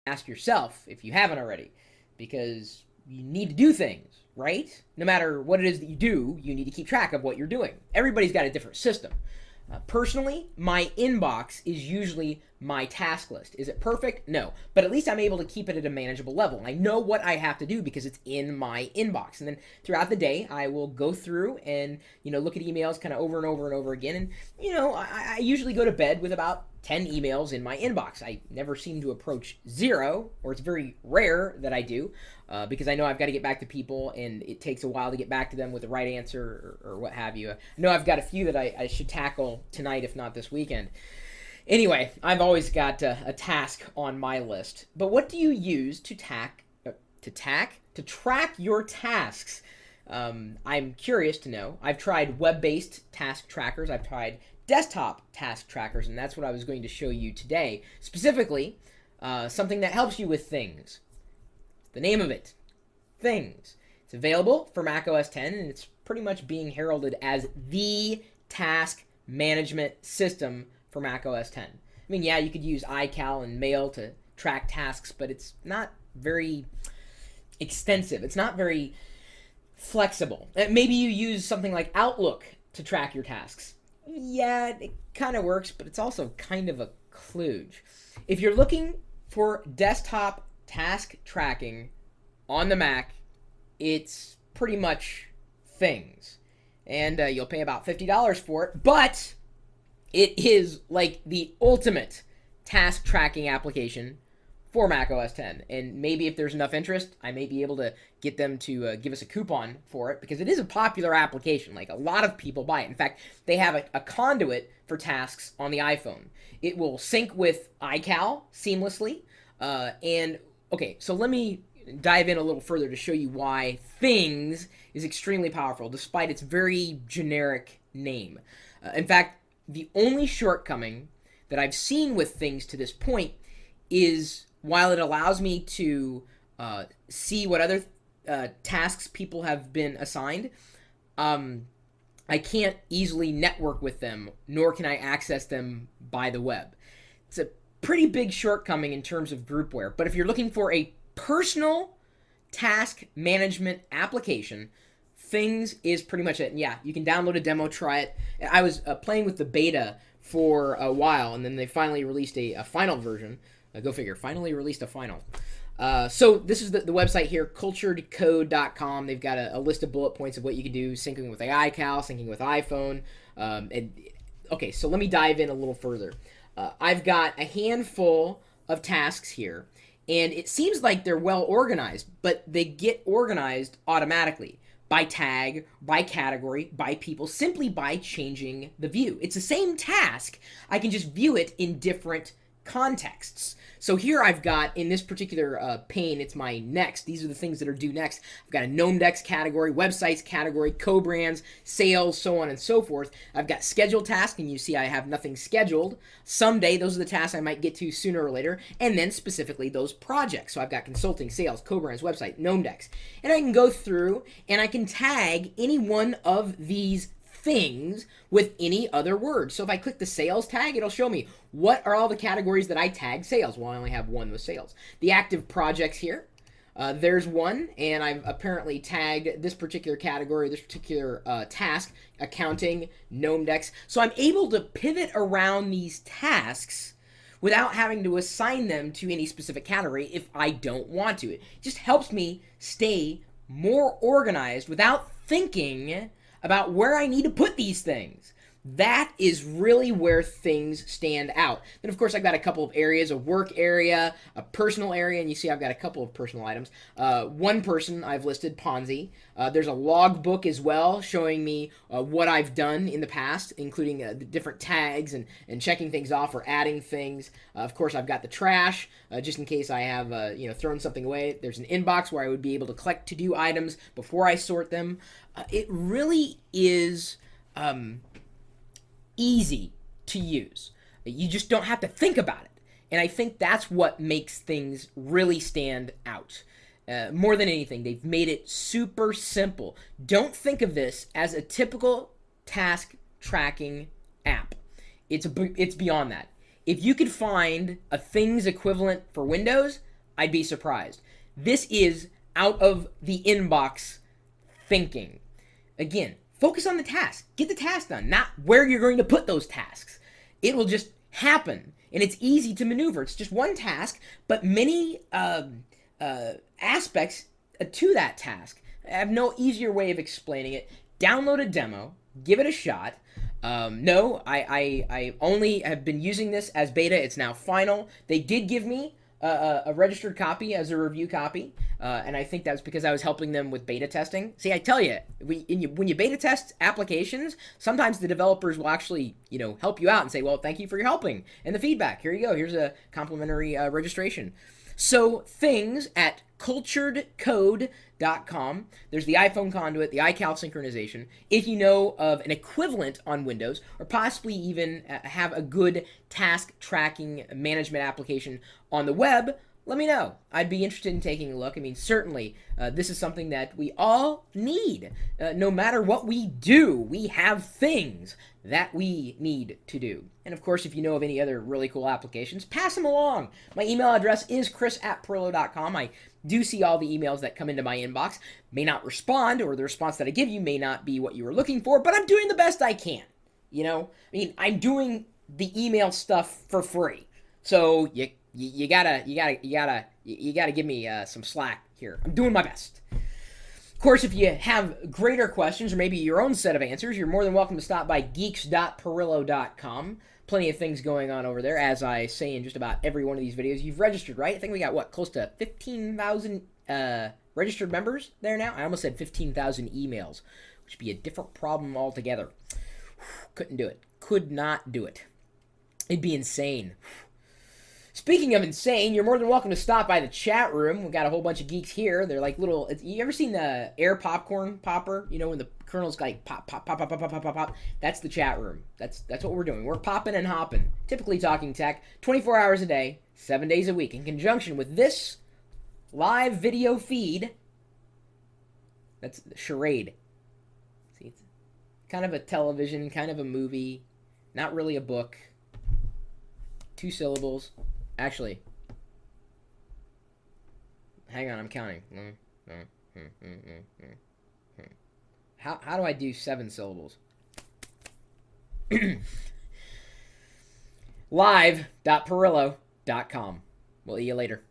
ask yourself if you haven't already, because you need to do things, right? No matter what it is that you do, you need to keep track of what you're doing. Everybody's got a different system. Personally, my inbox is usually my task list. Is it perfect? No. But at least I'm able to keep it at a manageable level. I know what I have to do because it's in my inbox. And then throughout the day, I will go through and, look at emails kind of over and over and over again. And, I usually go to bed with about 10 emails in my inbox. I never seem to approach zero, or it's very rare that I do, because I know I've got to get back to people, and it takes a while to get back to them with the right answer or what have you. I know I've got a few that I should tackle tonight, if not this weekend. Anyway, I've always got a task on my list. But what do you use to track your tasks? I'm curious to know. I've tried web-based task trackers. I've tried desktop task trackers, and that's what I was going to show you today. Specifically, something that helps you with things. The name of it, Things. It's available for Mac OS X, and it's pretty much being heralded as the task management system for Mac OS X. I mean, yeah, you could use iCal and Mail to track tasks, but it's not very extensive. It's not very flexible. Maybe you use something like Outlook to track your tasks. Yeah, it kind of works, but it's also kind of a kludge. If you're looking for desktop task tracking on the Mac, it's pretty much Things. And you'll pay about $50 for it, but it is like the ultimate task tracking application for Mac OS X. And maybe if there's enough interest, I may be able to get them to give us a coupon for it, because it is a popular application. Like, a lot of people buy it. In fact, they have a conduit for tasks on the iPhone. It will sync with iCal seamlessly. Okay, so let me dive in a little further to show you why Things is extremely powerful, despite its very generic name. In fact, the only shortcoming that I've seen with Things to this point is, while it allows me to see what other tasks people have been assigned, I can't easily network with them, nor can I access them by the web. It's a pretty big shortcoming in terms of groupware. But if you're looking for a personal task management application, Things is pretty much it. And yeah, you can download a demo, try it. I was playing with the beta for a while, and then they finally released a final version. Go figure, finally released a final. So this is the website here, culturedcode.com. They've got a list of bullet points of what you can do, syncing with iCal, syncing with iPhone. Okay, so let me dive in a little further. I've got a handful of tasks here, and it seems like they're well organized, but they get organized automatically by tag, by category, by people, simply by changing the view. It's the same task. I can just view it in different contexts. So here I've got, in this particular pane, it's my next. These are the things that are due next. I've got a GNOME-DEX category, websites category, co-brands, sales, so on and so forth. I've got scheduled tasks, and you see I have nothing scheduled. Someday, those are the tasks I might get to sooner or later, and then specifically those projects. So I've got consulting, sales, co-brands, website, GNOME-DEX. And I can go through, and I can tag any one of these things with any other word. So if I click the sales tag, it'll show me what are all the categories that I tagged sales. Well, I only have one with sales. The active projects here, there's one, and I've apparently tagged this particular category, this particular task, accounting, GNOME-DEX. So I'm able to pivot around these tasks without having to assign them to any specific category if I don't want to. It just helps me stay more organized without thinking about where I need to put these things. That is really where Things stand out. Then, of course, I've got a couple of areas, a work area, a personal area, and you see I've got a couple of personal items. One person I've listed, Ponzi. There's a logbook as well showing me what I've done in the past, including the different tags and checking things off or adding things. Of course, I've got the trash, just in case I have thrown something away. There's an inbox where I would be able to collect to-do items before I sort them. It really is easy to use. You just don't have to think about it. And I think that's what makes Things really stand out. More than anything, they've made it super simple. Don't think of this as a typical task tracking app. It's beyond that. If you could find a Things equivalent for Windows, I'd be surprised. This is out of the inbox thinking. Again, focus on the task. Get the task done, not where you're going to put those tasks. It will just happen, and it's easy to maneuver. It's just one task, but many aspects to that task. I have no easier way of explaining it. Download a demo, give it a shot. No, I only have been using this as beta. It's now final. They did give me a registered copy as a review copy, and I think that's because I was helping them with beta testing. See, I tell you, when you beta test applications, sometimes the developers will actually, help you out and say, well, thank you for your helping and the feedback. Here you go. Here's a complimentary registration. So things at culturedcode.com. There's the iPhone conduit, the iCal synchronization. If you know of an equivalent on Windows, or possibly even have a good task tracking management application on the web, let me know. I'd be interested in taking a look. I mean, certainly, this is something that we all need. No matter what we do, we have things that we need to do. And of course, if you know of any other really cool applications, pass them along. My email address is chris@pirillo.com. I do see all the emails that come into my inbox. May not respond, or the response that I give you may not be what you were looking for, but I'm doing the best I can. I mean, I'm doing the email stuff for free. So you gotta give me some slack here. I'm doing my best. Of course, if you have greater questions or maybe your own set of answers, you're more than welcome to stop by geeks.pirillo.com. Plenty of things going on over there, as I say in just about every one of these videos. You've registered, right? I think we got, close to 15,000 registered members there now? I almost said 15,000 emails, which would be a different problem altogether. Couldn't do it. Could not do it. It'd be insane. Speaking of insane, you're more than welcome to stop by the chat room. We've got a whole bunch of geeks here. They're like little... You ever seen the air popcorn popper? When the kernels like pop, pop, pop, pop, pop, pop, pop, pop. That's the chat room. That's what we're doing. We're popping and hopping. Typically talking tech 24 hours a day, 7 days a week. In conjunction with this live video feed. That's the charade. See, it's kind of a television, kind of a movie. Not really a book. 2 syllables. Actually, hang on, I'm counting. How do I do 7 syllables? Live.pirillo.com. We'll see you later.